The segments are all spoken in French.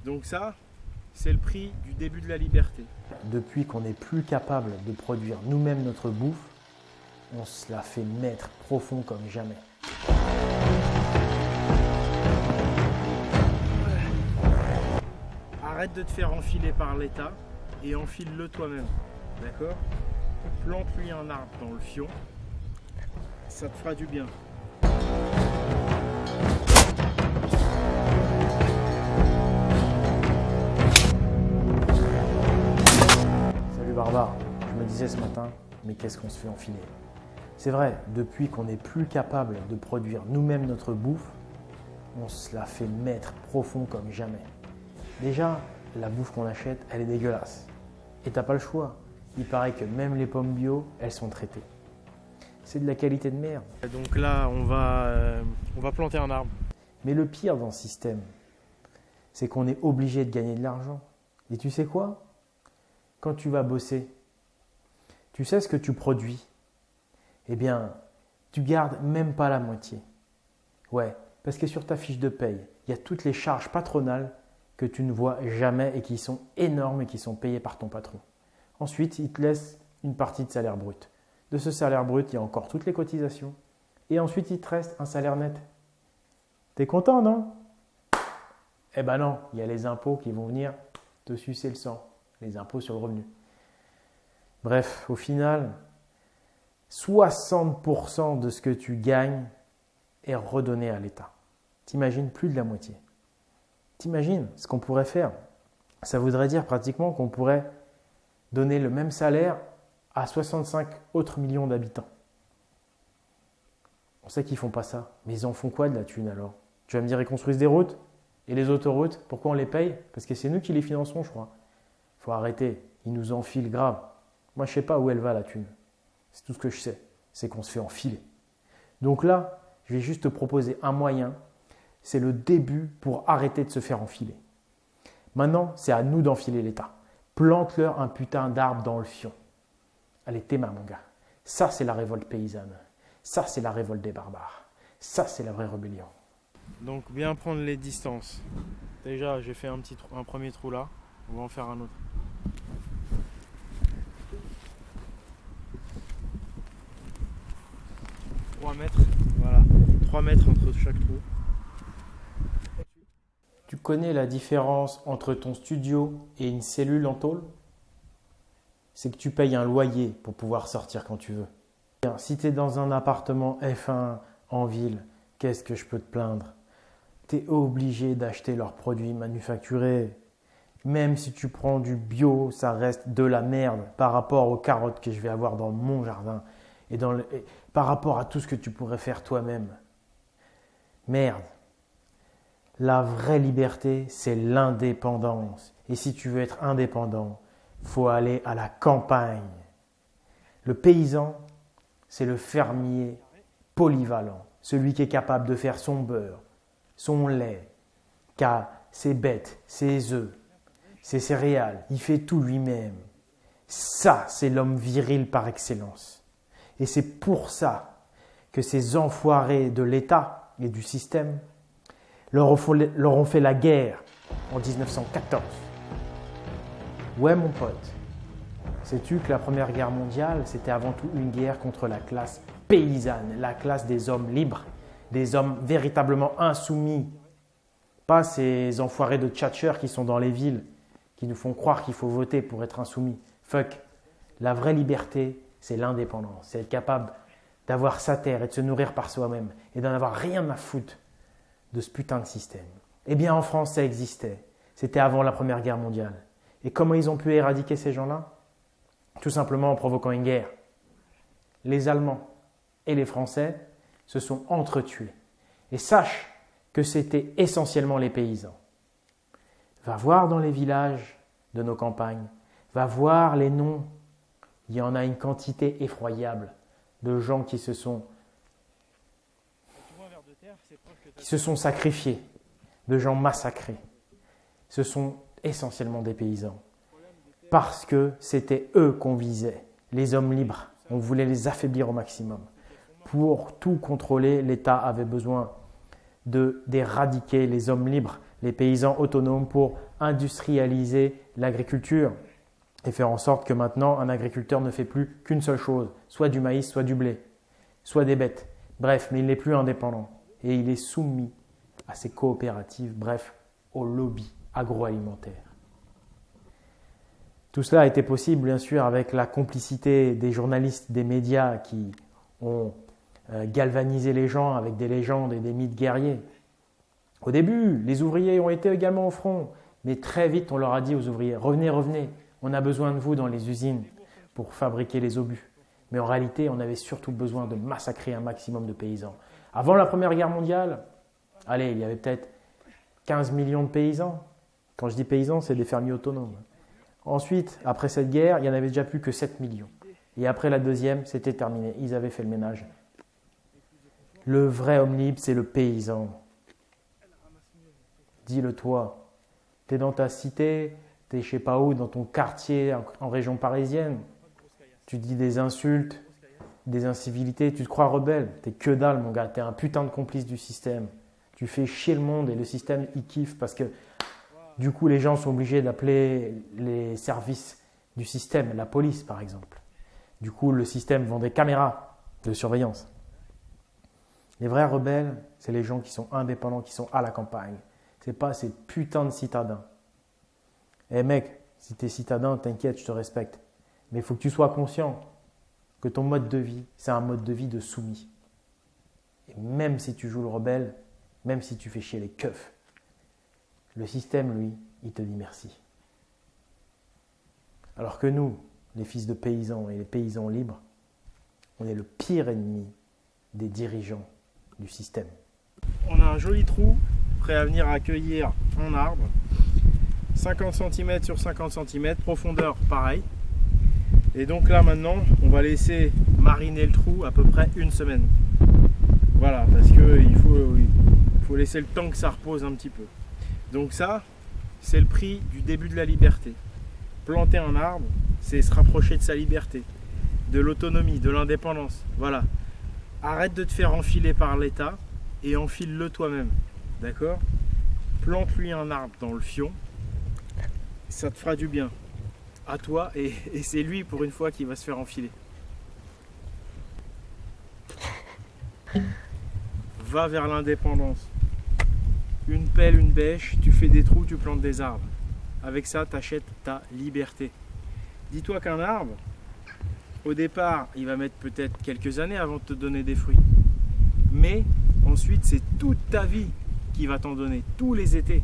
Donc ça, c'est le prix du début de la liberté. Depuis qu'on n'est plus capable de produire nous-mêmes notre bouffe, on se la fait mettre profond comme jamais. Arrête de te faire enfiler par l'État et enfile-le toi-même. D'accord? Plante-lui un arbre dans le fion, ça te fera du bien. Salut Barbare, je me disais ce matin, mais qu'est-ce qu'on se fait enfiler? C'est vrai, depuis qu'on n'est plus capable de produire nous-mêmes notre bouffe, on se la fait mettre profond comme jamais. Déjà, la bouffe qu'on achète, elle est dégueulasse. Et t'as pas le choix. Il paraît que même les pommes bio, elles sont traitées. C'est de la qualité de merde. Donc là, on va planter un arbre. Mais le pire dans ce système, c'est qu'on est obligé de gagner de l'argent. Et tu sais quoi? Quand tu vas bosser, tu sais ce que tu produis? Eh bien, tu gardes même pas la moitié. Ouais, parce que sur ta fiche de paye, il y a toutes les charges patronales que tu ne vois jamais et qui sont énormes et qui sont payées par ton patron. Ensuite, il te laisse une partie de salaire brut. De ce salaire brut, il y a encore toutes les cotisations. Et ensuite, il te reste un salaire net. T'es content, non? Eh ben non, il y a les impôts qui vont venir te sucer le sang. Les impôts sur le revenu. Bref, au final, 60% de ce que tu gagnes est redonné à l'État. T'imagines plus de la moitié. T'imagines ce qu'on pourrait faire? Ça voudrait dire pratiquement qu'on pourrait donner le même salaire à 65 autres millions d'habitants. On sait qu'ils ne font pas ça, mais ils en font quoi de la thune alors? Tu vas me dire, ils construisent des routes? Et les autoroutes, pourquoi on les paye? Parce que c'est nous qui les finançons, je crois. Il faut arrêter, ils nous enfilent grave. Moi, je ne sais pas où elle va la thune. C'est tout ce que je sais, c'est qu'on se fait enfiler. Donc là, je vais juste te proposer un moyen. C'est le début pour arrêter de se faire enfiler. Maintenant, c'est à nous d'enfiler l'État. Plante-leur un putain d'arbre dans le fion. Allez, tes mains, mon gars. Ça, c'est la révolte paysanne. Ça, c'est la révolte des barbares. Ça, c'est la vraie rébellion. Donc bien prendre les distances. Déjà, j'ai fait un premier trou là. On va en faire un autre. 3 mètres. Voilà. 3 mètres entre chaque trou. Tu connais la différence entre ton studio et une cellule en tôle? C'est que tu payes un loyer pour pouvoir sortir quand tu veux. Si tu es dans un appartement F1 en ville, qu'est-ce que je peux te plaindre? Tu es obligé d'acheter leurs produits manufacturés. Même si tu prends du bio, ça reste de la merde par rapport aux carottes que je vais avoir dans mon jardin et par rapport à tout ce que tu pourrais faire toi-même. Merde. La vraie liberté, c'est l'indépendance. Et si tu veux être indépendant, il faut aller à la campagne. Le paysan, c'est le fermier polyvalent, celui qui est capable de faire son beurre, son lait, qui a ses bêtes, ses œufs, ses céréales. Il fait tout lui-même. Ça, c'est l'homme viril par excellence. Et c'est pour ça que ces enfoirés de l'État et du système leur ont fait la guerre en 1914. Ouais, mon pote, sais-tu que la Première Guerre mondiale, c'était avant tout une guerre contre la classe paysanne, la classe des hommes libres, des hommes véritablement insoumis, pas ces enfoirés de tchatcheurs qui sont dans les villes, qui nous font croire qu'il faut voter pour être insoumis. Fuck. La vraie liberté, c'est l'indépendance, c'est être capable d'avoir sa terre et de se nourrir par soi-même et d'en avoir rien à foutre de ce putain de système. Eh bien, en France, ça existait. C'était avant la Première Guerre mondiale. Et comment ils ont pu éradiquer ces gens-là? Tout simplement en provoquant une guerre. Les Allemands et les Français se sont entretués. Et sache que c'était essentiellement les paysans. Va voir dans les villages de nos campagnes, va voir les noms. Il y en a une quantité effroyable de gens qui se sont sacrifiés, de gens massacrés. Ce sont essentiellement des paysans. Parce que c'était eux qu'on visait, les hommes libres. On voulait les affaiblir au maximum. Pour tout contrôler, l'État avait besoin d'éradiquer les hommes libres, les paysans autonomes pour industrialiser l'agriculture et faire en sorte que maintenant un agriculteur ne fait plus qu'une seule chose, soit du maïs, soit du blé, soit des bêtes. Bref, mais il n'est plus indépendant et il est soumis à ces coopératives, bref, au lobby agroalimentaire. Tout cela a été possible, bien sûr, avec la complicité des journalistes, des médias qui ont galvanisé les gens avec des légendes et des mythes guerriers. Au début, les ouvriers ont été également au front, mais très vite, on leur a dit aux ouvriers « Revenez, revenez, on a besoin de vous dans les usines pour fabriquer les obus. » Mais en réalité, on avait surtout besoin de massacrer un maximum de paysans. Avant la Première Guerre mondiale, allez, il y avait peut-être 15 millions de paysans. Quand je dis paysans, c'est des fermiers autonomes. Ensuite, après cette guerre, il n'y en avait déjà plus que 7 millions. Et après la deuxième, c'était terminé. Ils avaient fait le ménage. Le vrai homme libre, c'est le paysan. Dis-le toi. Tu es dans ta cité, tu es je sais pas où, dans ton quartier, en région parisienne. Tu dis des insultes, des incivilités, tu te crois rebelle. T'es que dalle, mon gars. Tu es un putain de complice du système. Tu fais chier le monde et le système, il kiffe parce que du coup, les gens sont obligés d'appeler les services du système, la police par exemple. Du coup, le système vend des caméras de surveillance. Les vrais rebelles, c'est les gens qui sont indépendants, qui sont à la campagne. C'est pas ces putains de citadins. Eh mec, si t'es citadin, t'inquiète, je te respecte. Mais il faut que tu sois conscient que ton mode de vie, c'est un mode de vie de soumis. Et même si tu joues le rebelle, même si tu fais chier les keufs, le système, lui, il te dit merci. Alors que nous, les fils de paysans et les paysans libres, on est le pire ennemi des dirigeants du système. On a un joli trou prêt à venir accueillir un arbre. 50 cm sur 50 cm, profondeur pareil. Et donc là maintenant, on va laisser mariner le trou à peu près une semaine. Voilà, parce qu'il faut laisser le temps que ça repose un petit peu. Donc ça, c'est le prix du début de la liberté. Planter un arbre, c'est se rapprocher de sa liberté, de l'autonomie, de l'indépendance. Voilà. Arrête de te faire enfiler par l'État et enfile-le toi-même. D'accord ? Plante-lui un arbre dans le fion, ça te fera du bien à toi et c'est lui pour une fois qui va se faire enfiler. Va vers l'indépendance. Une pelle, une bêche, tu fais des trous, tu plantes des arbres. Avec ça, tu achètes ta liberté. Dis-toi qu'un arbre, au départ, il va mettre peut-être quelques années avant de te donner des fruits. Mais ensuite, c'est toute ta vie qui va t'en donner, tous les étés.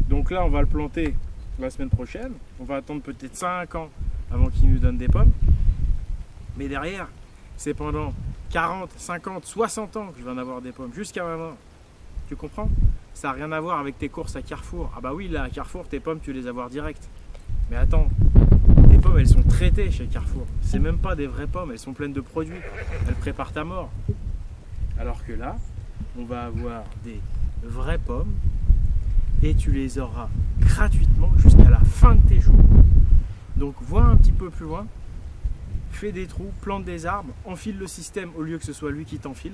Donc là, on va le planter la semaine prochaine. On va attendre peut-être 5 ans avant qu'il nous donne des pommes. Mais derrière, c'est pendant 40, 50, 60 ans que je vais en avoir des pommes, jusqu'à ma mort. Tu comprends ? Ça n'a rien à voir avec tes courses à Carrefour. Ah bah oui, là, à Carrefour, tes pommes, tu les avoir direct. Mais attends, tes pommes, elles sont traitées chez Carrefour. C'est même pas des vraies pommes, elles sont pleines de produits. Elles préparent ta mort. Alors que là, on va avoir des vraies pommes et tu les auras gratuitement jusqu'à la fin de tes jours. Donc, vois un petit peu plus loin, fais des trous, plante des arbres, enfile le système au lieu que ce soit lui qui t'enfile.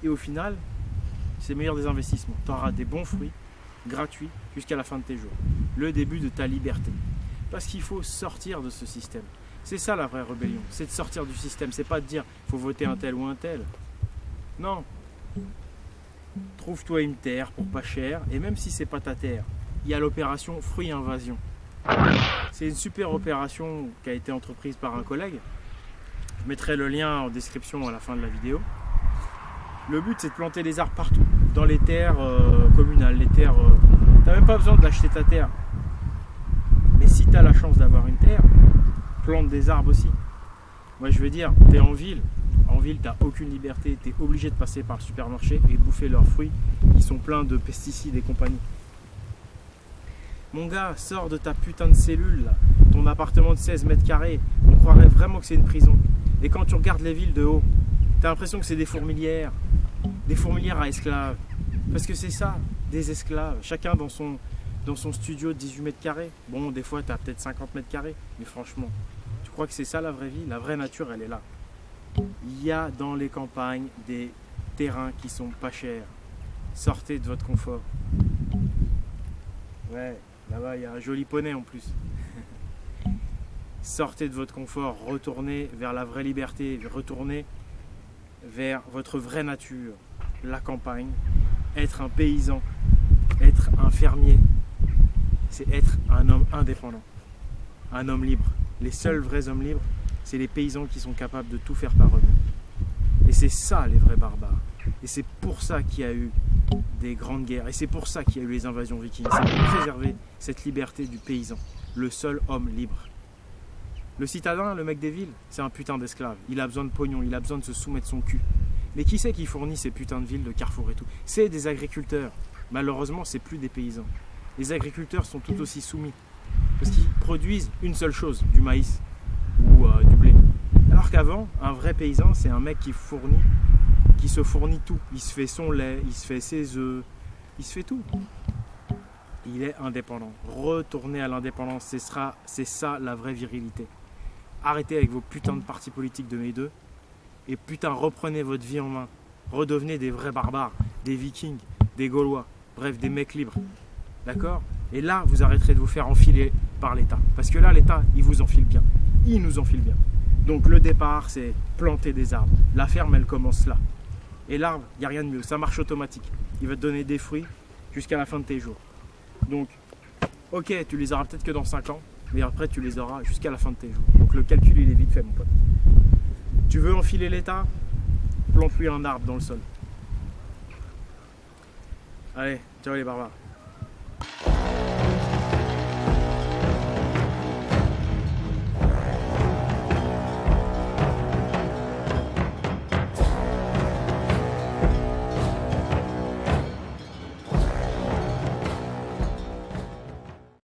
Et au final, c'est le meilleur des investissements. Tu auras des bons fruits gratuits jusqu'à la fin de tes jours. Le début de ta liberté. Parce qu'il faut sortir de ce système. C'est ça la vraie rébellion. C'est de sortir du système. C'est pas de dire il faut voter un tel ou un tel. Non. Trouve-toi une terre pour pas cher. Et même si c'est pas ta terre, il y a l'opération Fruits Invasion. C'est une super opération qui a été entreprise par un collègue. Je mettrai le lien en description à la fin de la vidéo. Le but, c'est de planter des arbres partout, dans les terres communales, les terres... tu n'as même pas besoin d'acheter ta terre. Mais si tu as la chance d'avoir une terre, plante des arbres aussi. Moi, je veux dire, tu es en ville, tu n'as aucune liberté, tu es obligé de passer par le supermarché et de bouffer leurs fruits qui sont pleins de pesticides et compagnie. Mon gars, sors de ta putain de cellule, là. Ton appartement de 16 mètres carrés, on croirait vraiment que c'est une prison. Et quand tu regardes les villes de haut, tu as l'impression que c'est des fourmilières à esclaves. Parce que c'est ça, des esclaves, chacun dans son studio de 18 mètres carrés. Bon, des fois, tu as peut-être 50 mètres carrés, mais franchement, tu crois que c'est ça la vraie vie? La vraie nature, elle est là. Il y a dans les campagnes des terrains qui sont pas chers. Sortez de votre confort. Ouais, là-bas, il y a un joli poney en plus. Sortez de votre confort, retournez vers la vraie liberté, retournez vers votre vraie nature, la campagne, être un paysan, être un fermier, c'est être un homme indépendant, un homme libre. Les seuls vrais hommes libres, c'est les paysans qui sont capables de tout faire par eux-mêmes. Et c'est ça les vrais barbares. Et c'est pour ça qu'il y a eu des grandes guerres. Et c'est pour ça qu'il y a eu les invasions vikings. C'est pour préserver cette liberté du paysan, le seul homme libre. Le citadin, le mec des villes, c'est un putain d'esclave. Il a besoin de pognon, il a besoin de se soumettre son cul. Mais qui c'est qui fournit ces putains de villes, de carrefour et tout? C'est des agriculteurs. Malheureusement, c'est plus des paysans. Les agriculteurs sont tout aussi soumis. Parce qu'ils produisent une seule chose, du maïs ou du blé. Alors qu'avant, un vrai paysan, c'est un mec qui se fournit tout. Il se fait son lait, il se fait ses œufs, il se fait tout. Il est indépendant. Retournez à l'indépendance, c'est ça la vraie virilité. Arrêtez avec vos putains de partis politiques de mes deux. Et putain, reprenez votre vie en main. Redevenez des vrais barbares, des vikings, des gaulois, bref, des mecs libres. D'accord? Et là, vous arrêterez de vous faire enfiler par l'État. Parce que là, l'État, il vous enfile bien. Il nous enfile bien. Donc le départ, c'est planter des arbres. La ferme, elle commence là. Et l'arbre, il n'y a rien de mieux. Ça marche automatique. Il va te donner des fruits jusqu'à la fin de tes jours. Donc, ok, tu les auras peut-être que dans 5 ans. Mais après, tu les auras jusqu'à la fin de tes jours. Donc le calcul, il est vite fait, mon pote. Tu veux enfiler l'État? Plante-lui un arbre dans le sol. Allez, ciao les barbares.